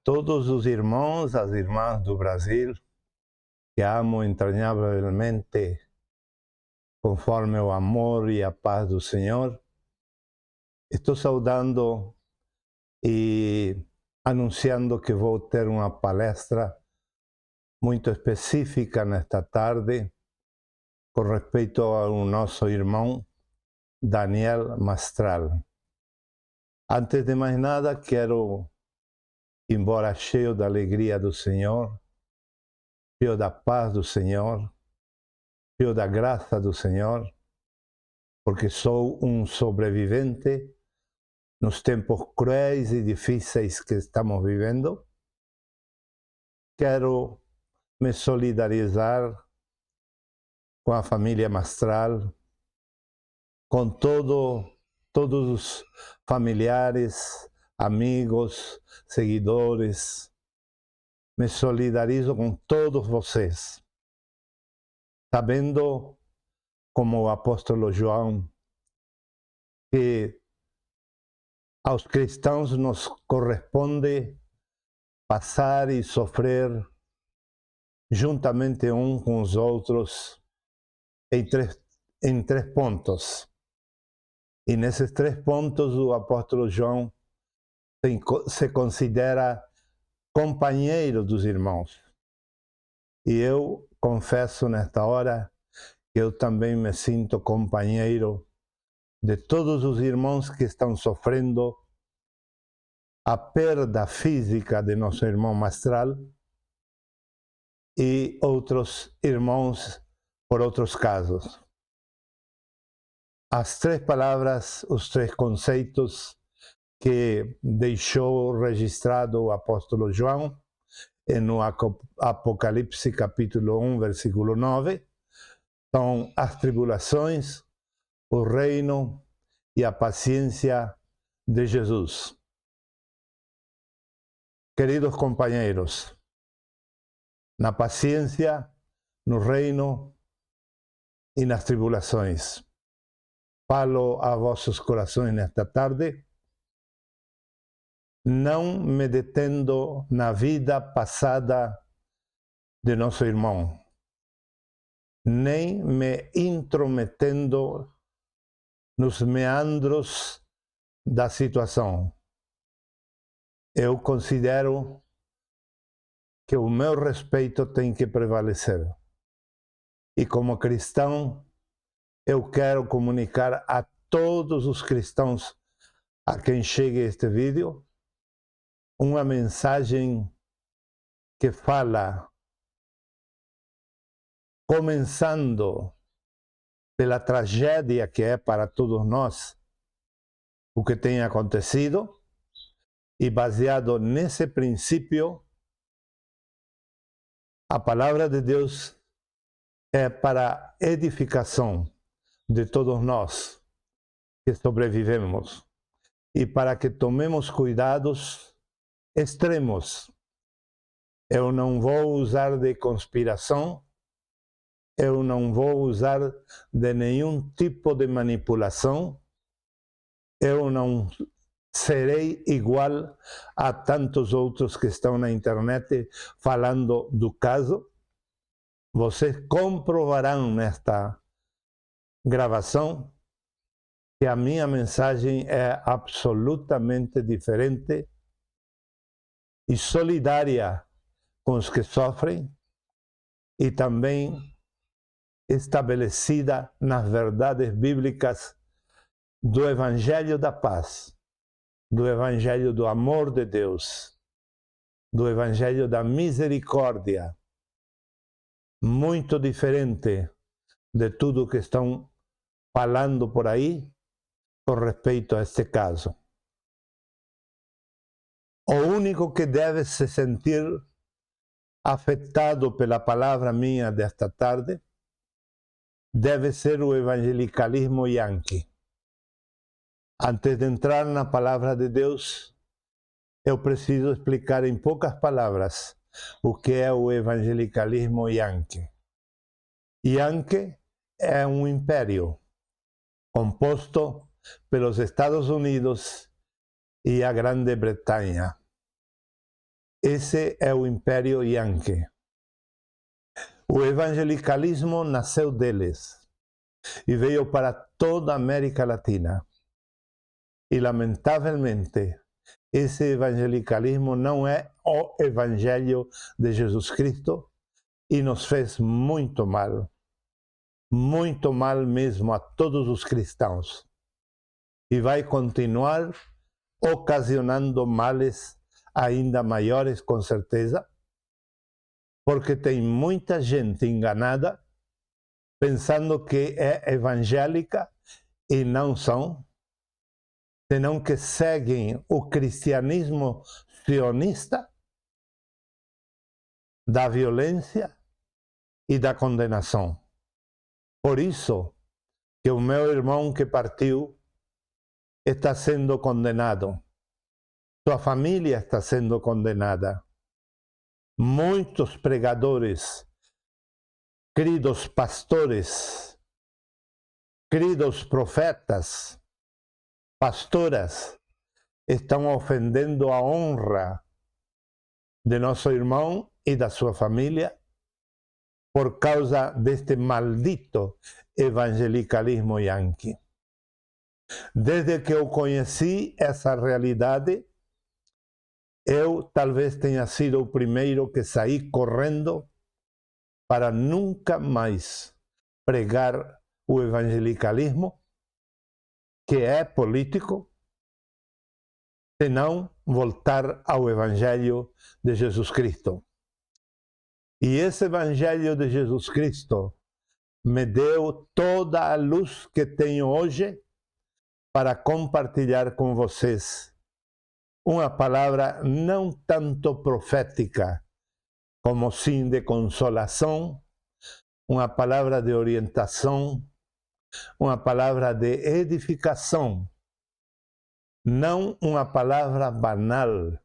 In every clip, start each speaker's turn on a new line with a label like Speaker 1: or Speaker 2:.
Speaker 1: todos os irmãos, as irmãs do Brasil, que amo entranhavelmente, conforme o amor e a paz do Senhor. Estou saudando e anunciando que vou ter uma palestra muito específica nesta tarde, com respeito ao nosso irmão Daniel Mastral. Antes de mais nada, quero, embora cheio da alegria do Senhor, cheio da paz do Senhor, cheio da graça do Senhor, porque sou um sobrevivente nos tempos cruéis e difíceis que estamos vivendo, quero me solidarizar com a família Mastral, com todos os familiares, amigos, seguidores. Me solidarizo com todos vocês, sabendo, como o apóstolo João, que aos cristãos nos corresponde passar e sofrer juntamente uns com os outros em três pontos. E nesses três pontos o apóstolo João se considera companheiro dos irmãos. E eu confesso nesta hora que eu também me sinto companheiro de todos os irmãos que estão sofrendo a perda física de nosso irmão Mastral e outros irmãos por outros casos. As três palavras, os três conceitos que deixou registrado o apóstolo João no Apocalipse capítulo 1, versículo 9, são as tribulações, o reino e a paciência de Jesus. Queridos companheiros, na paciência, no reino e nas tribulações, falo a vossos corações nesta tarde, não me detendo na vida passada de nosso irmão, nem me intrometendo nos meandros da situação. Eu considero que o meu respeito tem que prevalecer. E como cristão, eu quero comunicar a todos os cristãos a quem chegue este vídeo uma mensagem que fala, começando pela tragédia que é para todos nós o que tem acontecido, e baseado nesse princípio, a palavra de Deus é para edificação de todos nós que sobrevivemos e para que tomemos cuidados extremos. Eu não vou usar de conspiração, eu não vou usar de nenhum tipo de manipulação, eu não serei igual a tantos outros que estão na internet falando do caso. Vocês comprovarão nesta gravação que a minha mensagem é absolutamente diferente e solidária com os que sofrem e também estabelecida nas verdades bíblicas do Evangelho da Paz, do Evangelho do amor de Deus, do Evangelho da misericórdia, muito diferente de tudo que estão falando por aí com respeito a este caso. O único que deve se sentir afetado pela palavra minha desta tarde deve ser o evangelicalismo yankee. Antes de entrar na palavra de Deus, eu preciso explicar em poucas palavras o que é o evangelicalismo yankee. Yankee é um império composto pelos Estados Unidos e a Grande Bretanha. Esse é o Império Yankee. O evangelicalismo nasceu deles e veio para toda a América Latina. E, lamentavelmente, esse evangelicalismo não é o Evangelho de Jesus Cristo e nos fez muito mal mesmo a todos os cristãos. E vai continuar ocasionando males ainda maiores, com certeza, porque tem muita gente enganada, pensando que é evangélica e não são, senão que seguem o cristianismo sionista da violência e da condenação. Por isso que o meu irmão que partiu está sendo condenado. Sua família está sendo condenada. Muitos pregadores, queridos pastores, queridos profetas, pastoras, estão ofendendo a honra de nosso irmão e da sua família por causa deste maldito evangelicalismo yankee. Desde que eu conheci essa realidade, eu talvez tenha sido o primeiro que saí correndo para nunca mais pregar o evangelicalismo, que é político, senão voltar ao Evangelho de Jesus Cristo. E esse Evangelho de Jesus Cristo me deu toda a luz que tenho hoje para compartilhar com vocês uma palavra não tanto profética, como sim de consolação, uma palavra de orientação, uma palavra de edificação, não uma palavra banal,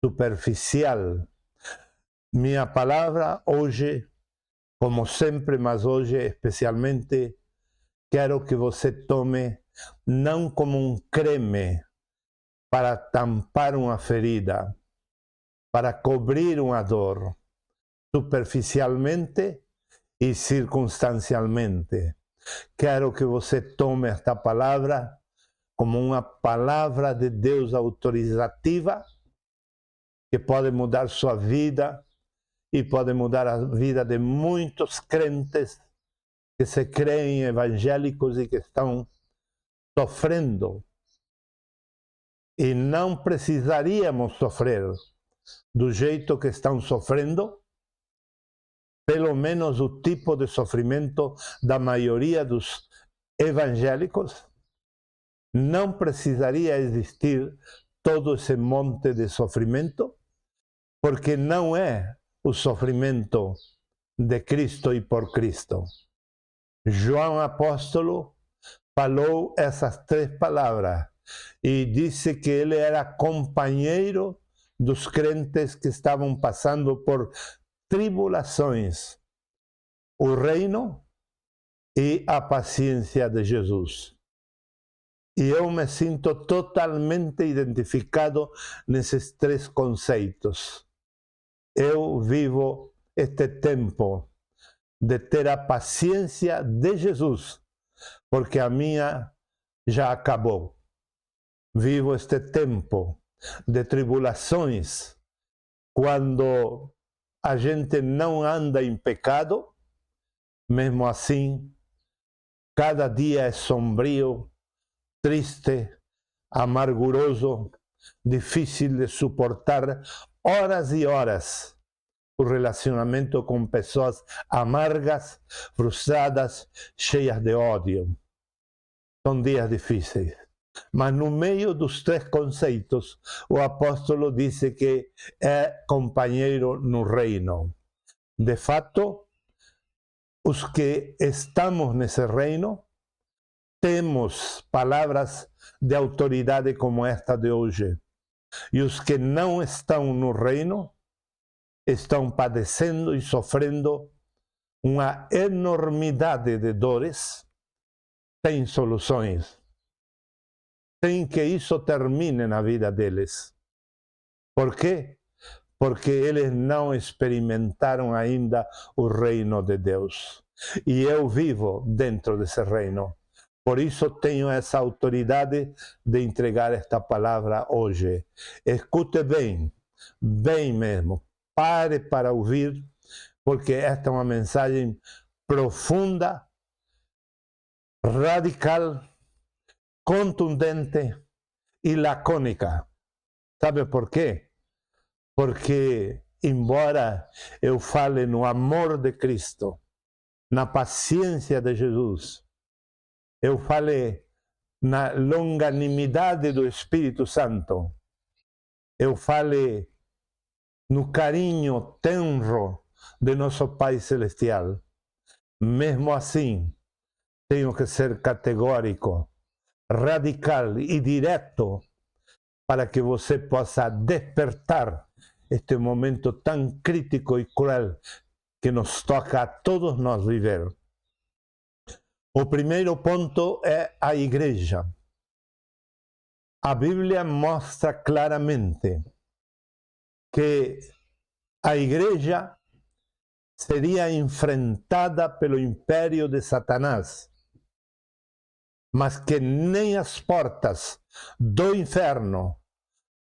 Speaker 1: superficial. Minha palavra hoje, como sempre, mas hoje especialmente, quero que você tome não como um creme para tampar uma ferida, para cobrir uma dor, superficialmente e circunstancialmente. Quero que você tome esta palavra como uma palavra de Deus autorizativa, que pode mudar sua vida e pode mudar a vida de muitos crentes que se creem evangélicos e que estão sofrendo. E não precisaríamos sofrer do jeito que estão sofrendo, pelo menos o tipo de sofrimento da maioria dos evangélicos. Não precisaria existir todo esse monte de sofrimento, porque não é o sofrimento de Cristo e por Cristo. João Apóstolo falou essas 3 palavras e disse que ele era companheiro dos crentes que estavam passando por tribulações, o reino e a paciência de Jesus. E eu me sinto totalmente identificado nesses 3 conceitos. Eu vivo este tempo de ter a paciência de Jesus, porque a minha já acabou. Vivo este tempo de tribulações, quando a gente não anda em pecado, mesmo assim, cada dia é sombrio, triste, amarguroso, difícil de suportar, horas e horas, o relacionamento com pessoas amargas, frustradas, cheias de ódio. São dias difíceis. Mas no meio dos 3 conceitos, o apóstolo disse que é companheiro no reino. De fato, os que estamos nesse reino, temos palavras de autoridade como esta de hoje. E os que não estão no reino, estão padecendo e sofrendo uma enormidade de dores, sem soluções, sem que isso termine na vida deles. Por quê? porque eles não experimentaram ainda o reino de Deus. E eu vivo dentro desse reino. Por isso tenho essa autoridade de entregar esta palavra hoje. Escute bem, bem mesmo. Pare para ouvir, porque esta é uma mensagem profunda, radical, contundente e lacônica. Sabe por quê? Porque, embora eu fale no amor de Cristo, na paciência de Jesus, eu fale na longanimidade do Espírito Santo, eu fale no carinho tenro de nosso Pai Celestial, mesmo assim, tenho que ser categórico, radical e direto para que você possa despertar este momento tão crítico e cruel que nos toca a todos nós viver. O primeiro ponto é a igreja. A Bíblia mostra claramente que a igreja seria enfrentada pelo império de Satanás, mas que nem as portas do inferno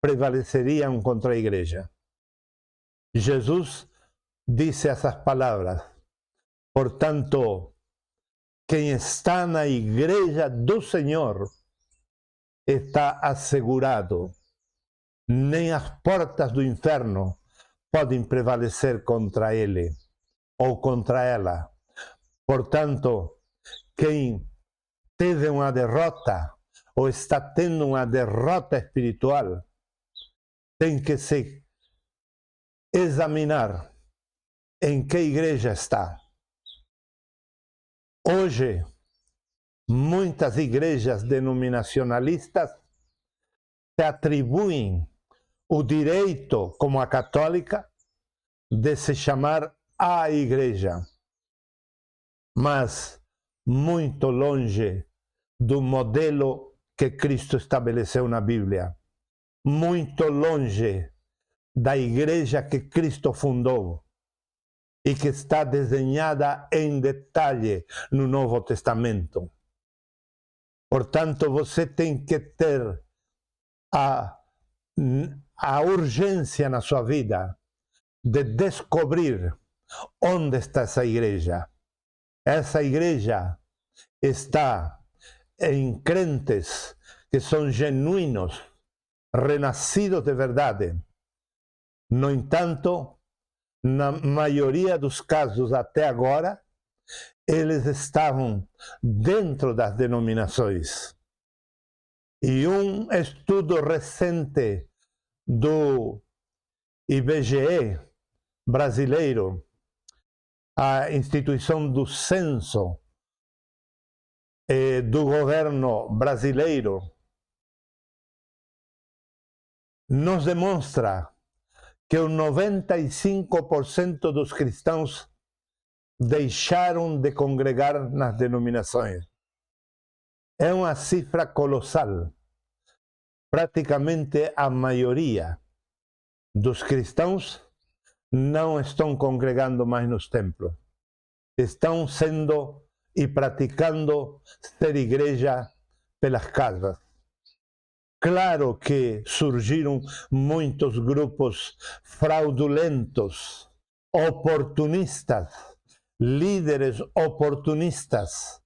Speaker 1: prevaleceriam contra a igreja. Jesus disse essas palavras: portanto, quem está na igreja do Senhor está assegurado. Nem as portas do inferno podem prevalecer contra ele ou contra ela. Portanto, quem teve uma derrota ou está tendo uma derrota espiritual tem que se examinar em que igreja está. Hoje, muitas igrejas denominacionalistas se atribuem o direito, como a católica, de se chamar a igreja, mas muito longe do modelo que Cristo estabeleceu na Bíblia, muito longe da igreja que Cristo fundou e que está desenhada em detalhe no Novo Testamento. Portanto, você tem que ter a urgência na sua vida de descobrir onde está essa igreja. Essa igreja está em crentes que são genuínos, renascidos de verdade. No entanto, na maioria dos casos até agora, eles estavam dentro das denominações. E um estudo recente do IBGE brasileiro, a instituição do censo do governo brasileiro, nos demonstra que o 95% dos cristãos deixaram de congregar nas denominações. É uma cifra colossal. Praticamente a maioria dos cristãos não estão congregando mais nos templos. Estão sendo e praticando ser igreja pelas casas. Claro que surgiram muitos grupos fraudulentos, oportunistas, líderes oportunistas,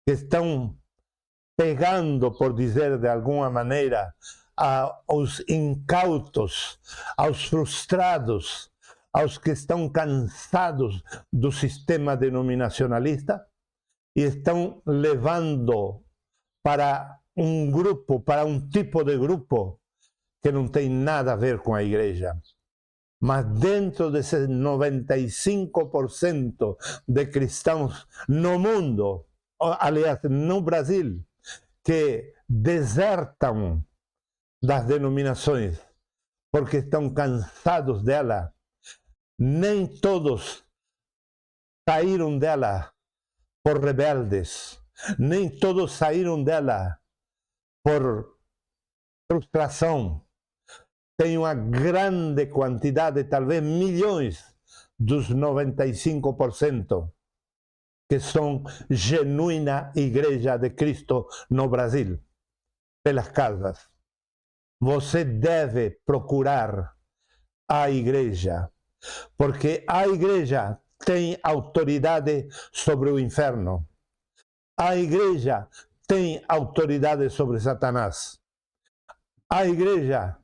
Speaker 1: que estão pegando, por dizer de alguma maneira, aos incautos, aos frustrados, aos que estão cansados do sistema denominacionalista e estão levando para um grupo, para um tipo de grupo que não tem nada a ver com a igreja. Mas dentro desses 95% de cristãos no mundo, aliás, no Brasil, que desertam das denominações porque estão cansados dela, nem todos saíram dela por rebeldes, nem todos saíram dela por frustração. tem uma grande quantidade, talvez milhões, dos 95% que são genuína Igreja de Cristo no Brasil, pelas casas. Você deve procurar a igreja, porque a igreja tem autoridade sobre o inferno. A igreja tem autoridade sobre Satanás. A igreja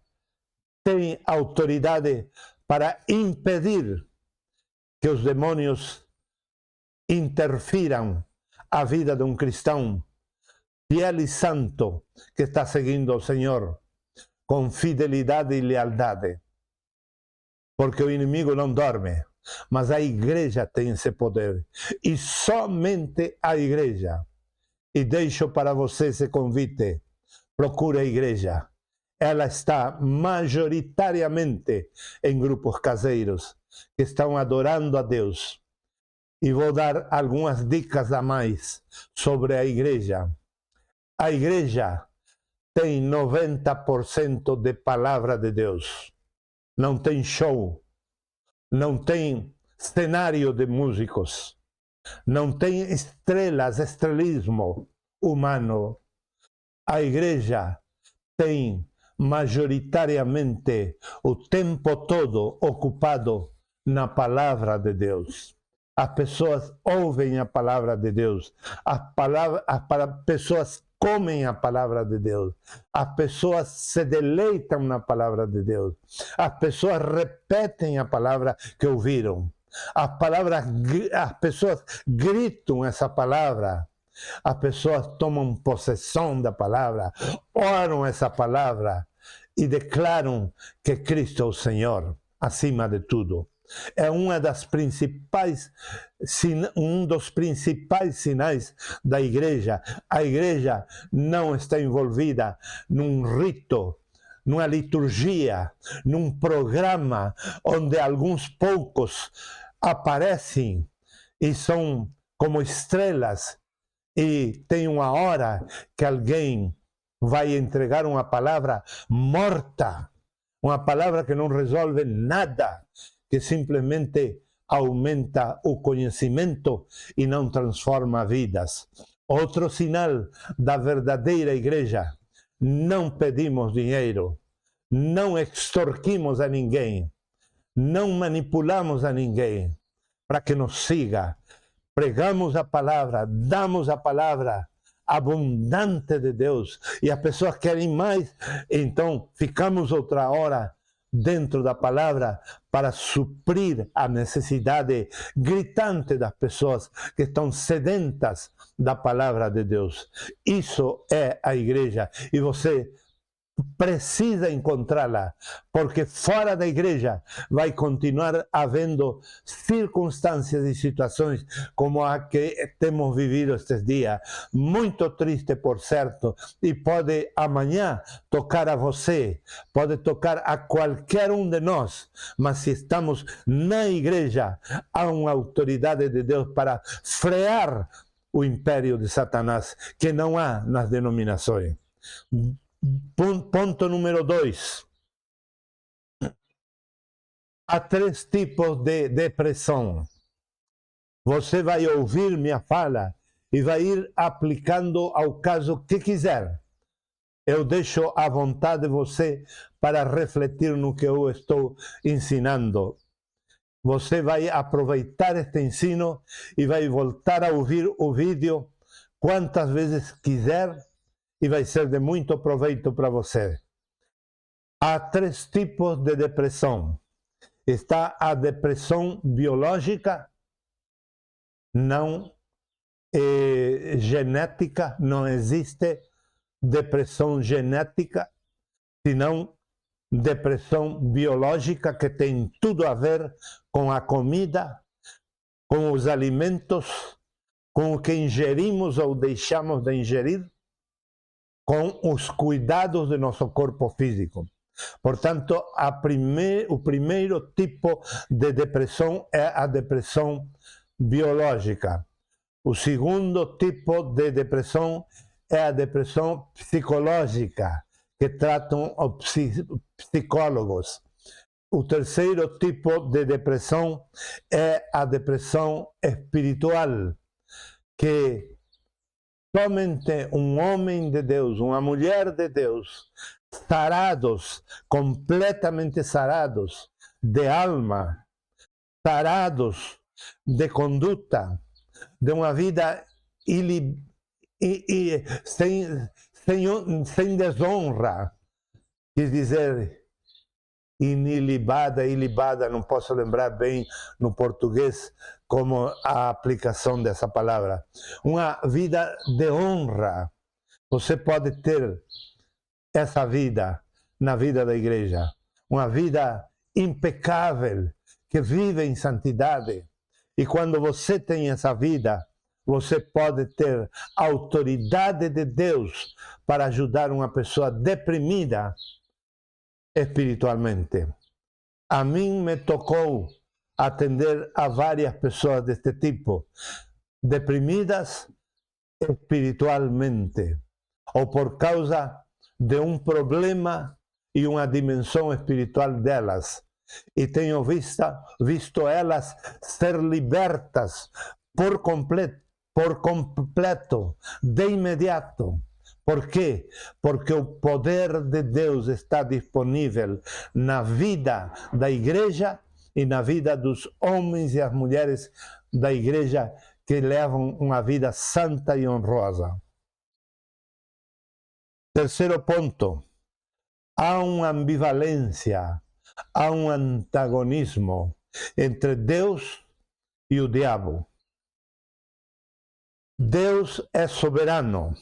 Speaker 1: tem autoridade para impedir que os demônios interfiram a vida de um cristão fiel e santo que está seguindo o Senhor com fidelidade e lealdade. Porque o inimigo não dorme, mas a igreja tem esse poder. E somente a igreja. E deixo para você esse convite. Procure a igreja. Ela está majoritariamente em grupos caseiros que estão adorando a Deus. E vou dar algumas dicas a mais sobre a igreja. A igreja tem 90% de palavra de Deus. Não tem show, não tem cenário de músicos, não tem estrelas, estrelismo humano. A igreja tem majoritariamente o tempo todo ocupado na palavra de Deus. As pessoas ouvem a palavra de Deus, as pessoas comem a palavra de Deus, as pessoas se deleitam na palavra de Deus, as pessoas repetem a palavra que ouviram, as pessoas gritam essa palavra, as pessoas tomam possessão da palavra, oram essa palavra e declaram que Cristo é o Senhor, acima de tudo. É um dos principais sinais da igreja. A igreja não está envolvida num rito, numa liturgia, num programa onde alguns poucos aparecem e são como estrelas e tem uma hora que alguém vai entregar uma palavra morta, uma palavra que não resolve nada, que simplesmente aumenta o conhecimento e não transforma vidas. Outro sinal da verdadeira igreja: não pedimos dinheiro, não extorquimos a ninguém, não manipulamos a ninguém para que nos siga. Pregamos a palavra, damos a palavra abundante de Deus e as pessoas querem mais, então ficamos outra hora dentro da palavra para suprir a necessidade gritante das pessoas que estão sedentas da palavra de Deus. Isso é a igreja e você precisa encontrá-la, porque fora da igreja vai continuar havendo circunstâncias e situações como a que temos vivido estes dias, muito triste, por certo, e pode amanhã tocar a você, pode tocar a qualquer um de nós, mas se estamos na igreja, há uma autoridade de Deus para frear o império de Satanás, que não há nas denominações. Ponto número 2. Há 3 tipos de depressão. Você vai ouvir minha fala e vai ir aplicando ao caso que quiser. Eu deixo à vontade você para refletir no que eu estou ensinando. Você vai aproveitar este ensino e vai voltar a ouvir o vídeo quantas vezes quiser e vai ser de muito proveito para você. Há 3 tipos de depressão. Está a depressão biológica, não genética, não existe depressão genética, senão depressão biológica, que tem tudo a ver com a comida, com os alimentos, com o que ingerimos ou deixamos de ingerir, com os cuidados do nosso corpo físico. Portanto, o primeiro tipo de depressão é a depressão biológica. O segundo tipo de depressão é a depressão psicológica, que tratam os psicólogos. O terceiro tipo de depressão é a depressão espiritual, que somente um homem de Deus, uma mulher de Deus, sarados, completamente sarados de alma, sarados de conduta, de uma vida sem desonra, quer dizer, ilibada, não posso lembrar bem no português como a aplicação dessa palavra. Uma vida de honra. Você pode ter essa vida na vida da igreja. Uma vida impecável, que vive em santidade. E quando você tem essa vida, você pode ter a autoridade de Deus para ajudar uma pessoa deprimida espiritualmente. A mim me tocou atender a várias pessoas deste tipo, deprimidas espiritualmente, ou por causa de um problema e uma dimensão espiritual delas. E tenho visto elas ser libertas por completo, de imediato. Por quê? Porque o poder de Deus está disponível na vida da igreja e na vida dos homens e as mulheres da igreja que levam uma vida santa e honrosa. Terceiro ponto, há uma ambivalência, há um antagonismo entre Deus e o diabo. Deus é soberano.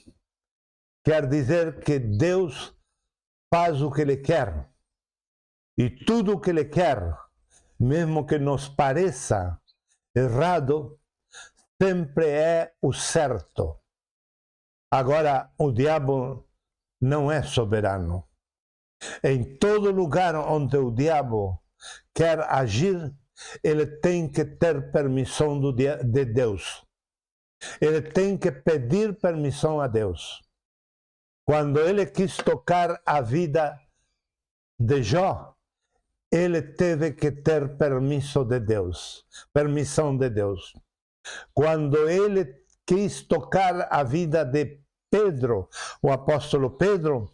Speaker 1: Quer dizer que Deus faz o que Ele quer. E tudo o que Ele quer, mesmo que nos pareça errado, sempre é o certo. Agora, o diabo não é soberano. Em todo lugar onde o diabo quer agir, ele tem que ter permissão de Deus. Ele tem que pedir permissão a Deus. Quando ele quis tocar a vida de Jó, ele teve que ter permissão de Deus. Quando ele quis tocar a vida de Pedro, o apóstolo Pedro,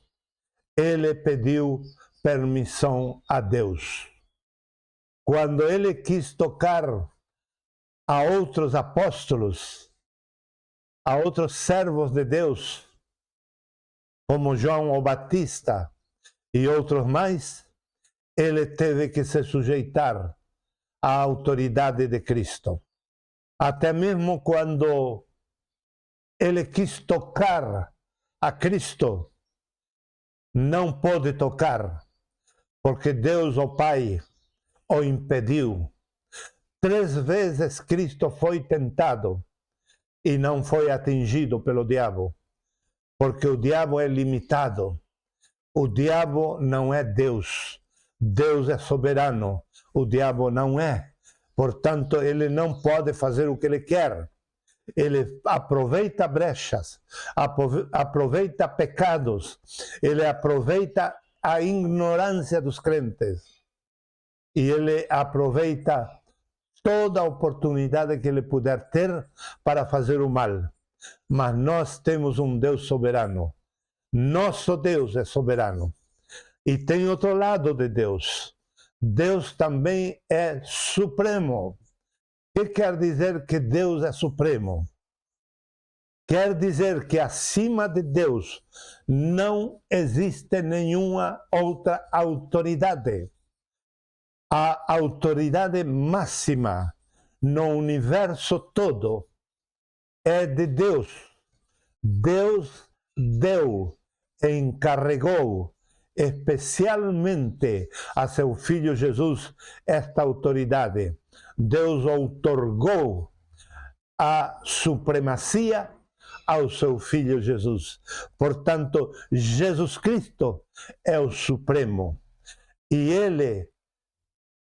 Speaker 1: ele pediu permissão a Deus. Quando ele quis tocar a outros apóstolos, a outros servos de Deus, como João o Batista e outros mais, ele teve que se sujeitar à autoridade de Cristo. Até mesmo quando ele quis tocar a Cristo, não pôde tocar, porque Deus, o Pai, o impediu. 3 vezes Cristo foi tentado e não foi atingido pelo diabo, porque o diabo é limitado. O diabo não é Deus. Deus é soberano. O diabo não é. Portanto, ele não pode fazer o que ele quer. Ele aproveita brechas, aproveita pecados, ele aproveita a ignorância dos crentes e ele aproveita toda a oportunidade que ele puder ter para fazer o mal. Mas nós temos um Deus soberano. Nosso Deus é soberano. E tem outro lado de Deus. Deus também é supremo. O que quer dizer que Deus é supremo? Quer dizer que acima de Deus não existe nenhuma outra autoridade. A autoridade máxima no universo todo é de Deus. Deus deu, encarregou especialmente a seu Filho Jesus esta autoridade. Deus outorgou a supremacia ao seu Filho Jesus. Portanto, Jesus Cristo é o Supremo e Ele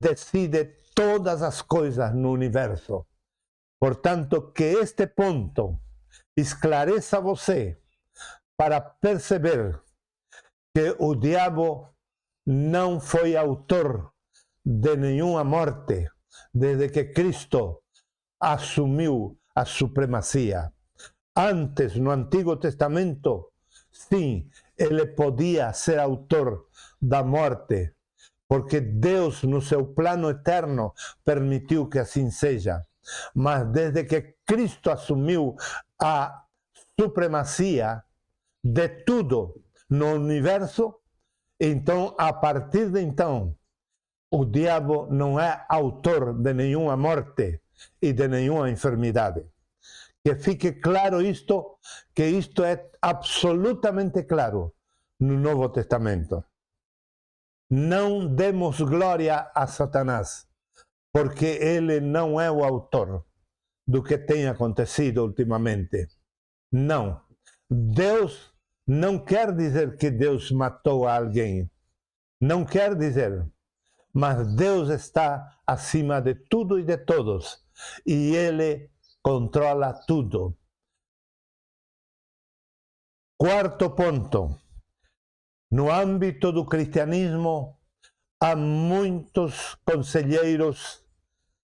Speaker 1: decide todas as coisas no universo. Portanto, que este ponto esclareça você para perceber que o diabo não foi autor de nenhuma morte desde que Cristo assumiu a supremacia. Antes, no Antigo Testamento, sim, ele podia ser autor da morte, porque Deus, no seu plano eterno, permitiu que assim seja. Mas desde que Cristo assumiu a supremacia de tudo no universo, então, a partir de então, o diabo não é autor de nenhuma morte e de nenhuma enfermidade. Que fique claro isto, que isto é absolutamente claro no Novo Testamento. Não demos glória a Satanás, porque ele não é o autor do que tem acontecido ultimamente. Não. Deus não quer dizer que Deus matou alguém. Não quer dizer. Mas Deus está acima de tudo e de todos. E Ele controla tudo. Quarto ponto. No âmbito do cristianismo, há muitos conselheiros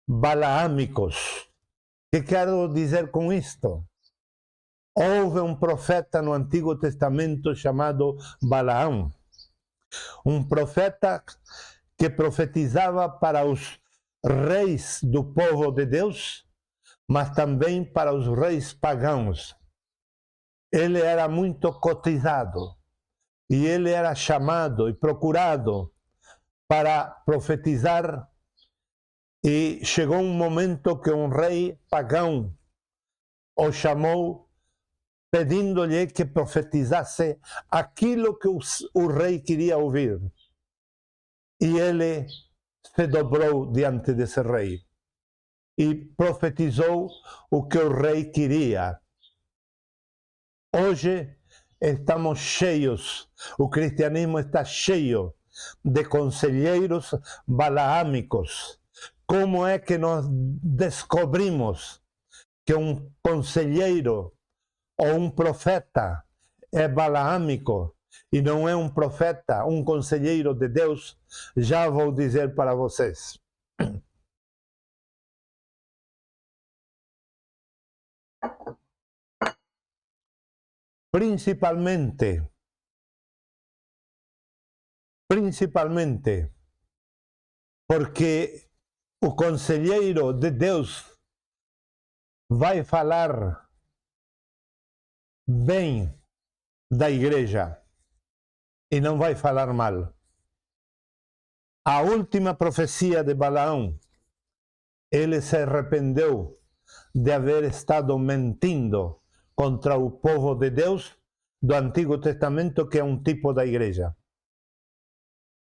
Speaker 1: balaâmicos. O que quero dizer com isto? Houve um profeta no Antigo Testamento chamado Balaão. Um profeta que profetizava para os reis do povo de Deus, mas também para os reis pagãos. Ele era muito cotizado e ele era chamado e procurado para profetizar, e chegou um momento que um rei pagão o chamou, pedindo-lhe que profetizasse aquilo que o rei queria ouvir. E ele se dobrou diante desse rei e profetizou o que o rei queria. Hoje estamos cheios, o cristianismo está cheio de conselheiros balaâmicos. Como é que nós descobrimos que um conselheiro ou um profeta é balaâmico e não é um profeta, um conselheiro de Deus? Já vou dizer para vocês. Principalmente porque o conselheiro de Deus vai falar bem da igreja e não vai falar mal. A última profecia de Balaão, ele se arrependeu de haver estado mentindo contra o povo de Deus do Antigo Testamento, que é um tipo da igreja.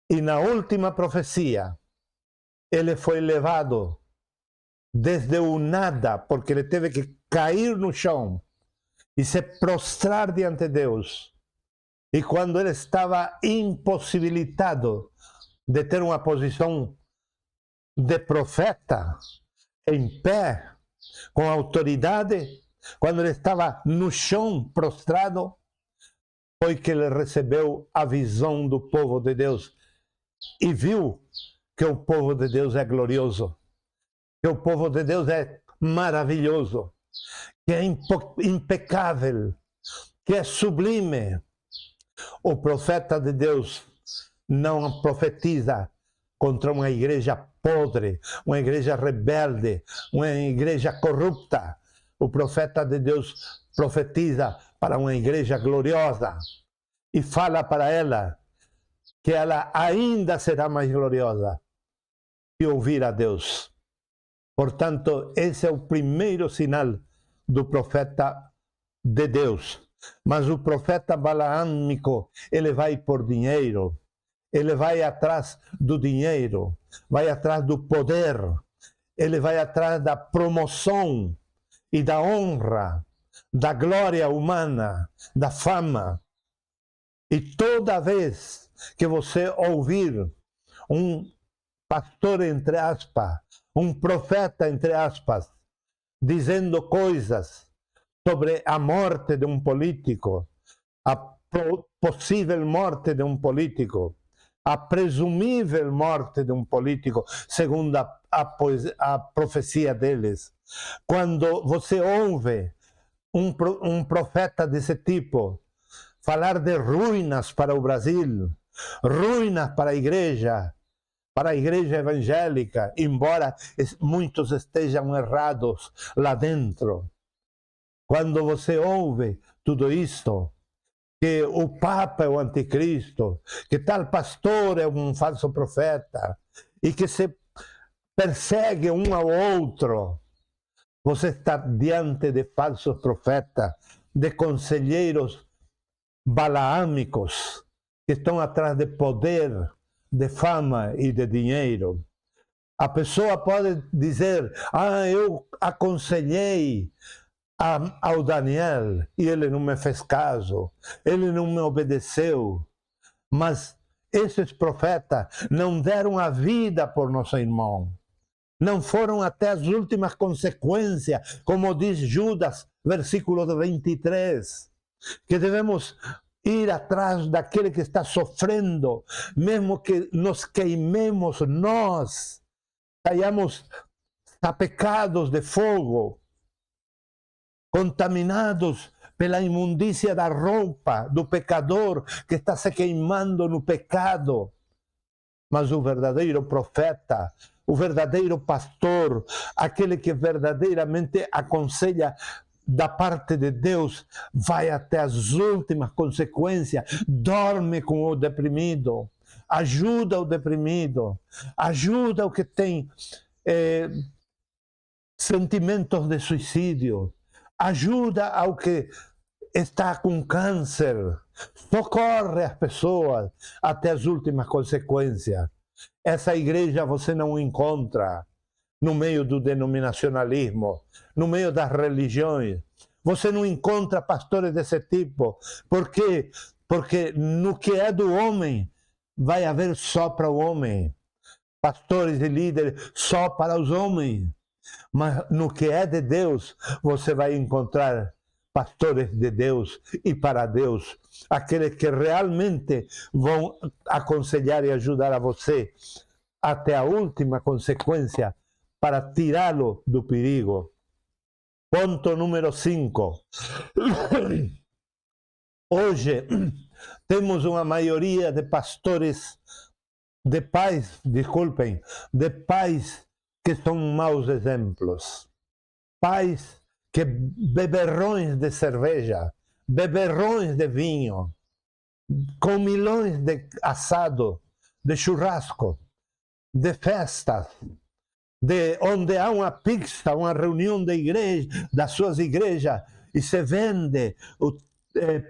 Speaker 1: E na última profecia, ele foi levado desde o nada, porque ele teve que cair no chão e se prostrar diante de Deus. E quando ele estava impossibilitado de ter uma posição de profeta, em pé, com autoridade, quando ele estava no chão prostrado, foi que ele recebeu a visão do povo de Deus e viu que o povo de Deus é glorioso, que o povo de Deus é maravilhoso, que é impecável, que é sublime. O profeta de Deus não profetiza contra uma igreja podre, uma igreja rebelde, uma igreja corrupta. O profeta de Deus profetiza para uma igreja gloriosa e fala para ela que ela ainda será mais gloriosa se ouvir a Deus. Portanto, esse é o primeiro sinal do profeta de Deus. Mas o profeta balaâmico, ele vai por dinheiro, ele vai atrás do dinheiro, vai atrás do poder, ele vai atrás da promoção e da honra, da glória humana, da fama. E toda vez que você ouvir um pastor, entre aspas, um profeta, entre aspas, dizendo coisas sobre a morte de um político, a possível morte de um político, a presumível morte de um político, segundo a profecia deles. Quando você ouve um profeta desse tipo falar de ruínas para o Brasil, ruínas para a igreja evangélica, embora muitos estejam errados lá dentro. Quando você ouve tudo isto, que o Papa é o anticristo, que tal pastor é um falso profeta, e que se persegue um ao outro, você está diante de falsos profetas, de conselheiros balaâmicos, que estão atrás de poder, de fama e de dinheiro. A pessoa pode dizer, eu aconselhei ao Daniel e ele não me fez caso, ele não me obedeceu. Mas esses profetas não deram a vida por nosso irmão. Não foram até as últimas consequências, como diz Judas, versículo 23, que devemos ir atrás daquele que está sofrendo, mesmo que nos queimemos nós, saiamos tapecados de fogo, contaminados pela imundícia da roupa do pecador que está se queimando no pecado. Mas o verdadeiro profeta, o verdadeiro pastor, aquele que verdadeiramente aconselha da parte de Deus, vai até as últimas consequências, dorme com o deprimido, ajuda o deprimido, ajuda o que tem sentimentos de suicídio, ajuda ao que está com câncer, socorre as pessoas até as últimas consequências. Essa igreja você não encontra no meio do denominacionalismo, no meio das religiões. Você não encontra pastores desse tipo. Por quê? Porque no que é do homem, vai haver só para o homem. Pastores e líderes só para os homens. Mas no que é de Deus, você vai encontrar pastores de Deus e para Deus, aqueles que realmente vão aconselhar e ajudar a você até a última consequência para tirá-lo do perigo. Ponto número 5. Hoje temos uma maioria de pastores, de pais que são maus exemplos. Pais que beberrões de cerveja, beberrões de vinho, com milhões de assado, de churrasco, de festas, de onde há uma pizza, uma reunião de igreja, das suas igrejas, e se vende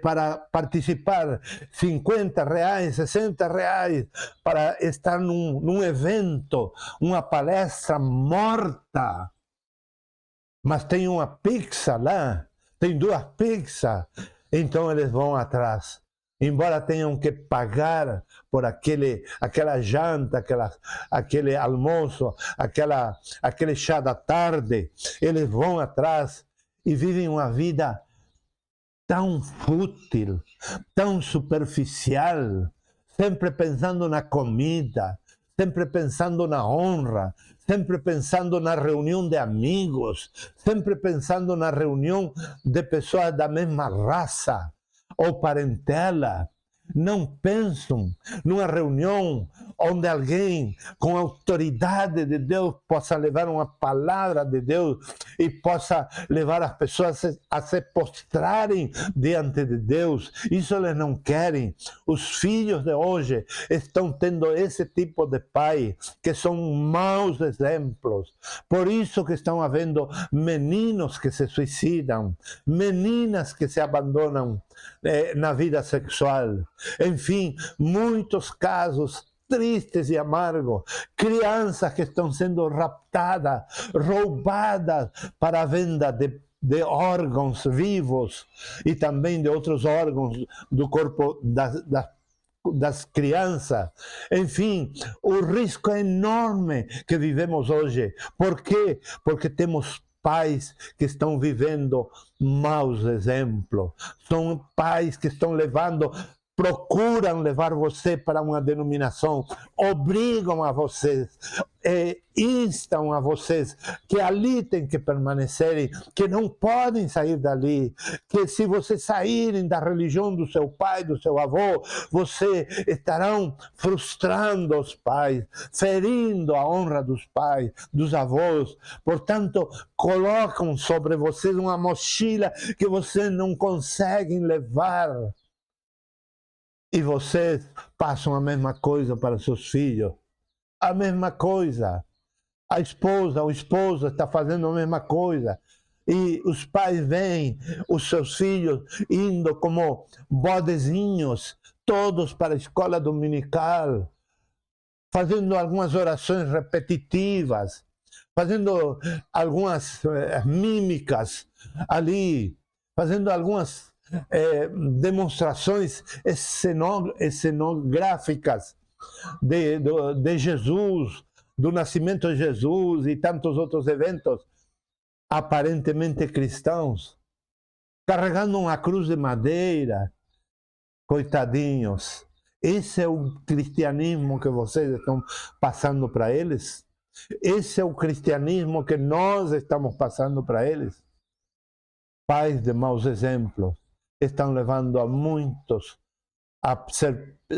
Speaker 1: para participar R$50, R$60 para estar num evento, uma palestra morta. Mas tem uma pizza lá, tem 2 pizzas, então eles vão atrás. Embora tenham que pagar por aquela janta, aquele almoço, aquele chá da tarde, eles vão atrás e vivem uma vida tão fútil, tão superficial, sempre pensando na comida, sempre pensando na honra, sempre pensando na reunião de amigos, sempre pensando na reunião de pessoas da mesma raça ou parentela. Não pensam numa reunião onde alguém com a autoridade de Deus possa levar uma palavra de Deus e possa levar as pessoas a se prostrarem diante de Deus. Isso eles não querem. Os filhos de hoje estão tendo esse tipo de pai, que são maus exemplos. Por isso que estão havendo meninos que se suicidam, meninas que se abandonam na vida sexual. Enfim, muitos casos tristes e amargos, crianças que estão sendo raptadas, roubadas para a venda de órgãos vivos e também de outros órgãos do corpo das crianças. Enfim, o risco é enorme que vivemos hoje. Por quê? Porque temos pais que estão vivendo maus exemplos, são pais que estão procuram levar você para uma denominação, obrigam a vocês, instam a vocês que ali tem que permanecerem, que não podem sair dali, que se vocês saírem da religião do seu pai, do seu avô, vocês estarão frustrando os pais, ferindo a honra dos pais, dos avós. Portanto, colocam sobre vocês uma mochila que vocês não conseguem levar. E vocês passam a mesma coisa para seus filhos. A mesma coisa. A esposa, o esposo está fazendo a mesma coisa. E os pais veem os seus filhos indo como bodezinhos, todos para a escola dominical, fazendo algumas orações repetitivas, fazendo algumas mímicas ali, fazendo algumas demonstrações cenográficas de Jesus, do nascimento de Jesus e tantos outros eventos aparentemente cristãos, carregando uma cruz de madeira. Coitadinhos, esse é o cristianismo que vocês estão passando para eles? Esse é o cristianismo que nós estamos passando para eles? Pais de maus exemplos estão levando a muitos a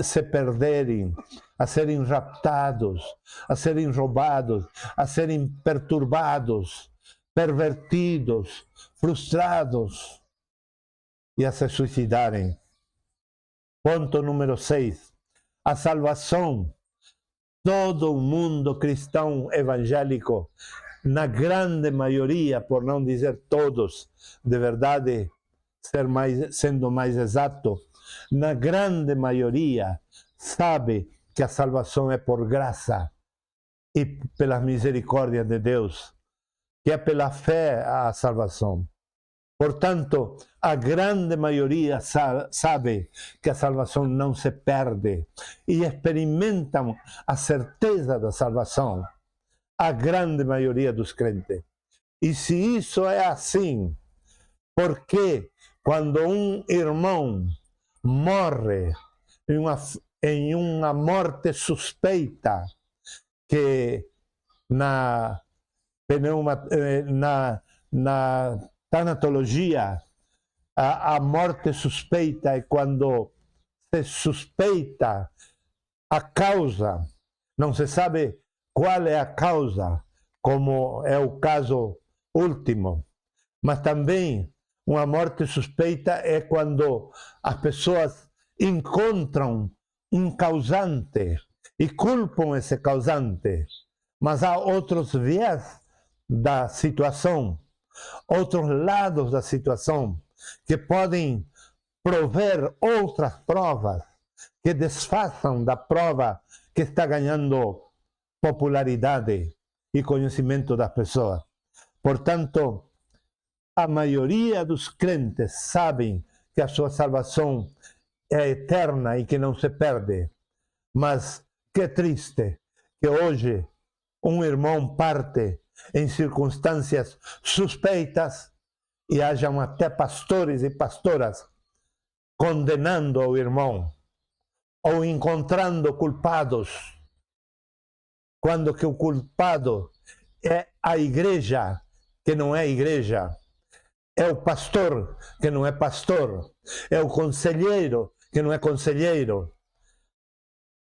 Speaker 1: se perderem, a serem raptados, a serem roubados, a serem perturbados, pervertidos, frustrados e a se suicidarem. Ponto número 6. A salvação. Todo o mundo cristão evangélico, na grande maioria, por não dizer todos, de verdade, sendo mais exato, na grande maioria, sabe que a salvação é por graça e pela misericórdia de Deus, que é pela fé a salvação. Portanto, a grande maioria sabe que a salvação não se perde e experimentam a certeza da salvação. A grande maioria dos crentes. E se isso é assim, por que quando um irmão morre em uma morte suspeita, que na tanatologia, a morte suspeita é quando se suspeita a causa, não se sabe qual é a causa, como é o caso último, mas também uma morte suspeita é quando as pessoas encontram um causante e culpam esse causante, mas há outros viés da situação, outros lados da situação, que podem prover outras provas que desfaçam da prova que está ganhando popularidade e conhecimento das pessoas. Portanto, a maioria dos crentes sabem que a sua salvação é eterna e que não se perde. Mas que triste que hoje um irmão parte em circunstâncias suspeitas e hajam até pastores e pastoras condenando o irmão ou encontrando culpados, quando que o culpado é a igreja que não é igreja, é o pastor que não é pastor, é o conselheiro que não é conselheiro,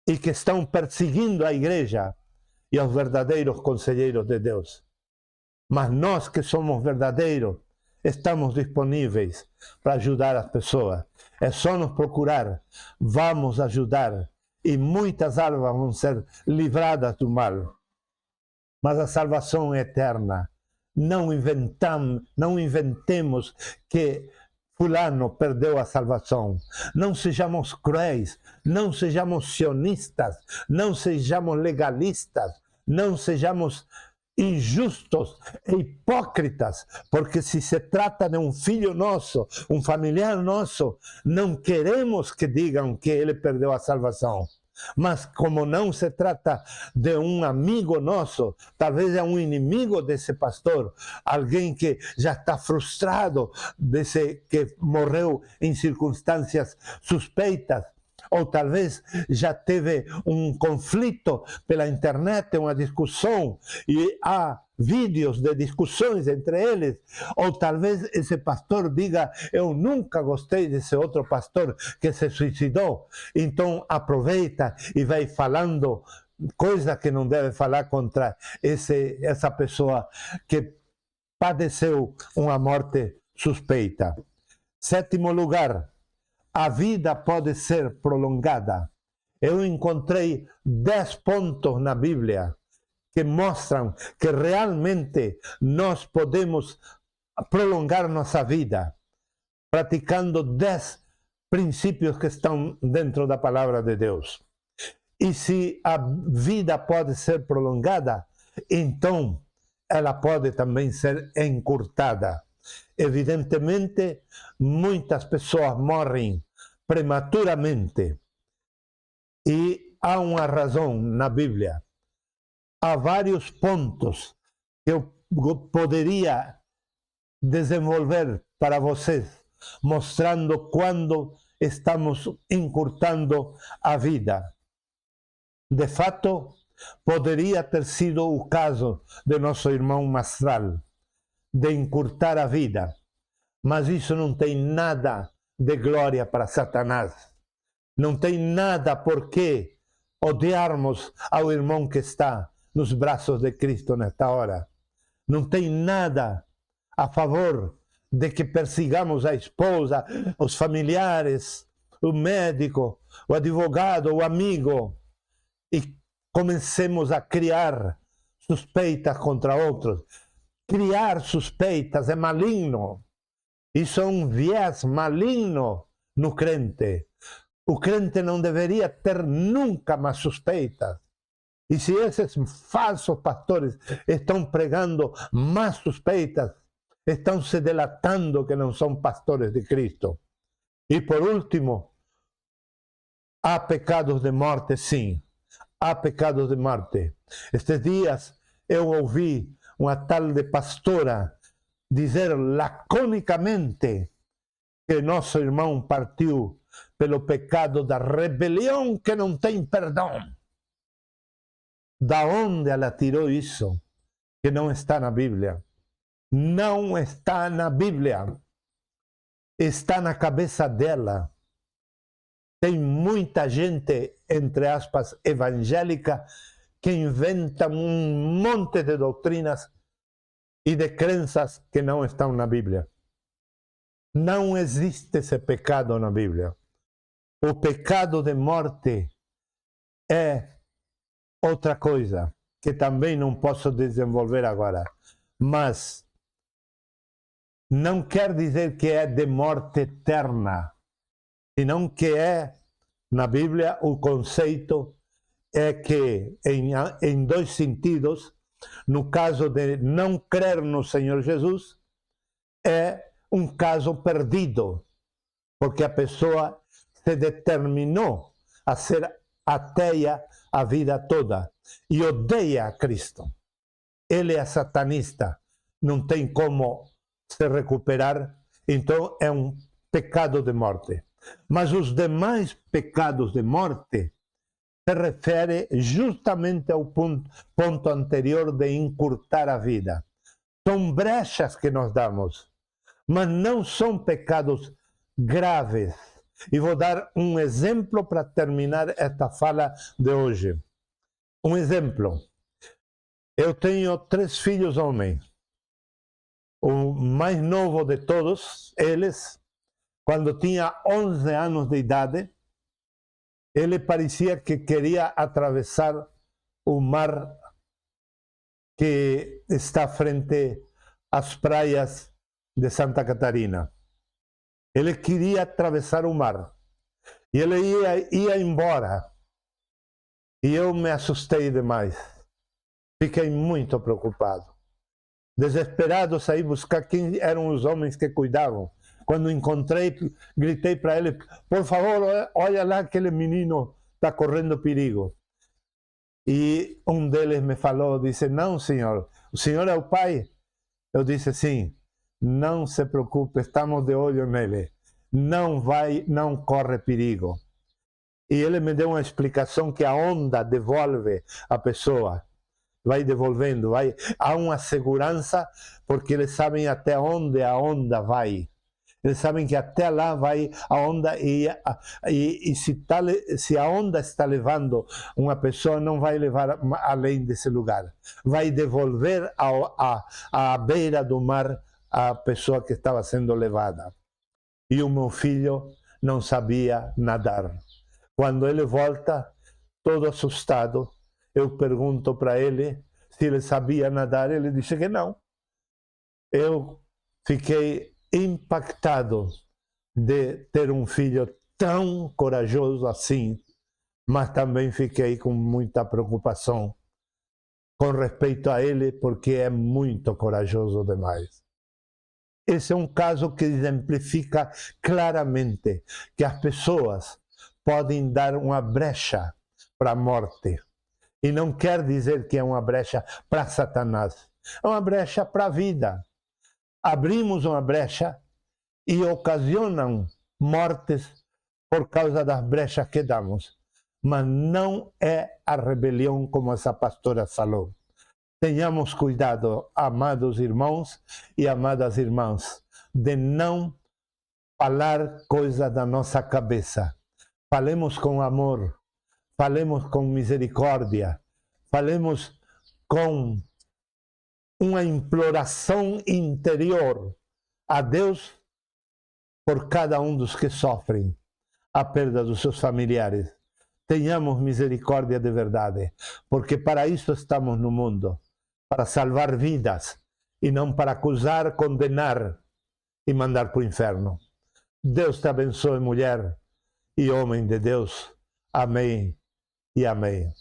Speaker 1: e que estão perseguindo a igreja e os verdadeiros conselheiros de Deus. Mas nós que somos verdadeiros, estamos disponíveis para ajudar as pessoas. É só nos procurar, vamos ajudar, e muitas almas vão ser livradas do mal. Mas a salvação é eterna. Não inventemos que fulano perdeu a salvação. Não sejamos cruéis, não sejamos sionistas, não sejamos legalistas, não sejamos injustos e hipócritas, porque se se trata de um filho nosso, um familiar nosso, não queremos que digam que ele perdeu a salvação. Mas como não se trata de um amigo nosso, talvez é um inimigo desse pastor, alguém que já está frustrado, desse que morreu em circunstâncias suspeitas, ou talvez já teve um conflito pela internet, uma discussão, e há vídeos de discussões entre eles, ou talvez esse pastor diga, eu nunca gostei desse outro pastor que se suicidou, então aproveita e vai falando coisa que não deve falar contra essa pessoa que padeceu uma morte suspeita. Sétimo lugar, a vida pode ser prolongada. Eu encontrei 10 pontos na Bíblia que mostram que realmente nós podemos prolongar nossa vida, praticando 10 princípios que estão dentro da palavra de Deus. E se a vida pode ser prolongada, então ela pode também ser encurtada. Evidentemente, muitas pessoas morrem prematuramente. E há uma razão na Bíblia. Há vários pontos que eu poderia desenvolver para vocês, mostrando quando estamos encurtando a vida. De fato, poderia ter sido o caso de nosso irmão Mastral, de encurtar a vida, mas isso não tem nada de glória para Satanás. Não tem nada por que odiarmos ao irmão que está nos braços de Cristo nesta hora. Não tem nada a favor de que persigamos a esposa, os familiares, o médico, o advogado, o amigo, e comecemos a criar suspeitas contra outros. Criar suspeitas é maligno. Isso é um viés maligno no crente. O crente não deveria ter nunca mais suspeitas. E se esses falsos pastores estão pregando más suspeitas, estão se delatando que não são pastores de Cristo. E por último, há pecados de morte, sim. Há pecados de morte. Estes dias eu ouvi uma tal de pastora dizer laconicamente que nosso irmão partiu pelo pecado da rebelião que não tem perdão. Da onde ela tirou isso? Que não está na Bíblia. Não está na Bíblia. Está na cabeça dela. Tem muita gente, entre aspas, evangélica, que inventa um monte de doutrinas e de crenças que não estão na Bíblia. Não existe esse pecado na Bíblia. O pecado de morte é outra coisa, que também não posso desenvolver agora. Mas não quer dizer que é de morte eterna, senão que é, na Bíblia, o conceito é que, em dois sentidos, no caso de não crer no Senhor Jesus, é um caso perdido, porque a pessoa se determinou a ser ateia a vida toda e odeia a Cristo. Ele é satanista, não tem como se recuperar, então é um pecado de morte. Mas os demais pecados de morte se refere justamente ao ponto anterior de encurtar a vida. São brechas que nós damos, mas não são pecados graves. E vou dar um exemplo para terminar esta fala de hoje. Um exemplo. Eu tenho 3 filhos homens. O mais novo de todos eles, quando tinha 11 anos de idade, ele parecia que queria atravessar o mar que está frente às praias de Santa Catarina. Ele queria atravessar o mar. E ele ia embora. E eu me assustei demais. Fiquei muito preocupado. Desesperado, saí buscar quem eram os homens que cuidavam. Quando encontrei, gritei para ele, por favor, olha lá aquele menino está correndo perigo. E um deles me falou, disse, não, senhor, o senhor é o pai? Eu disse, sim, não se preocupe, estamos de olho nele. Não corre perigo. E ele me deu uma explicação que a onda devolve a pessoa. Vai devolvendo, há uma segurança, porque eles sabem até onde a onda vai. Eles sabem que até lá vai a onda e se a onda está levando uma pessoa, não vai levar além desse lugar. Vai devolver à beira do mar a pessoa que estava sendo levada. E o meu filho não sabia nadar. Quando ele volta, todo assustado, eu pergunto para ele se ele sabia nadar. Ele disse que não. Eu fiquei impactado de ter um filho tão corajoso assim, mas também fiquei com muita preocupação com respeito a ele, porque é muito corajoso demais. Esse é um caso que exemplifica claramente que as pessoas podem dar uma brecha para a morte. E não quer dizer que é uma brecha para Satanás. É uma brecha para a vida. Abrimos uma brecha e ocasionam mortes por causa das brechas que damos. Mas não é a rebelião como essa pastora falou. Tenhamos cuidado, amados irmãos e amadas irmãs, de não falar coisas da nossa cabeça. Falemos com amor, falemos com misericórdia, falemos com uma imploração interior a Deus por cada um dos que sofrem a perda dos seus familiares. Tenhamos misericórdia de verdade, porque para isso estamos no mundo, para salvar vidas e não para acusar, condenar e mandar para o inferno. Deus te abençoe, mulher e homem de Deus. Amém e amém.